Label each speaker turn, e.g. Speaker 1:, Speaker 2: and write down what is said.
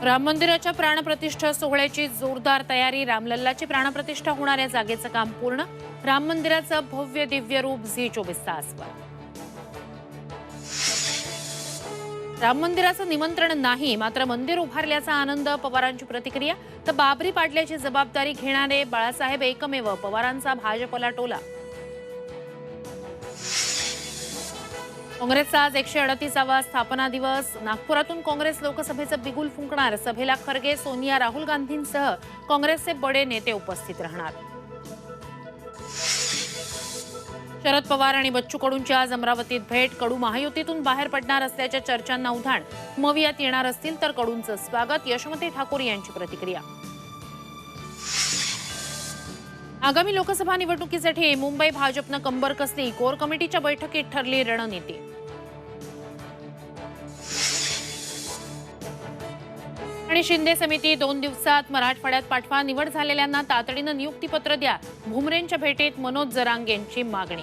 Speaker 1: राम मंदिराच्या प्राणप्रतिष्ठा सोहळ्याची जोरदार तयारी। रामलल्लाची प्राणप्रतिष्ठा होणाऱ्या जागेचं काम पूर्ण। राम मंदिराचं भव्य दिव्य रूप झी 24 तासवर। राम मंदिराचं निमंत्रण नाही, मात्र मंदिर उभारल्याचा आनंद। पवारांची प्रतिक्रिया। तर बाबरी पाडल्याची जबाबदारी घेणारे बाळासाहेब एकमेव, पवारांचा भाजपला टोला। काँग्रेसचा आज 138वा स्थापना दिवस। नागपुरातून काँग्रेस लोकसभेचं बिगुल फुंकणार। सभेला खरगे, सोनिया, राहुल गांधींसह काँग्रेसचे बडे नेते उपस्थित राहणार। शरद पवार आणि बच्चू कडूंची आज अमरावतीत भेट। कडू महायुतीतून बाहेर पडणार असल्याच्या चर्चांना उधाण। मवियात येणार असतील तर कडूंचं स्वागत। यशोमती ठाकूर यांची प्रतिक्रिया। आगामी लोकसभा निवडणुकीसाठी मुंबई भाजपनं कंबर कसली। कोर कमिटीच्या बैठकीत ठरली रणनीती। आणि शिंदे समिती 2 दिवसात मराठवाड्यात पाठवा। निवड झालेल्यांना तातडीनं नियुक्तीपत्र द्या। भुमरेंच्या भेटीत मनोज जरांगेंची मागणी।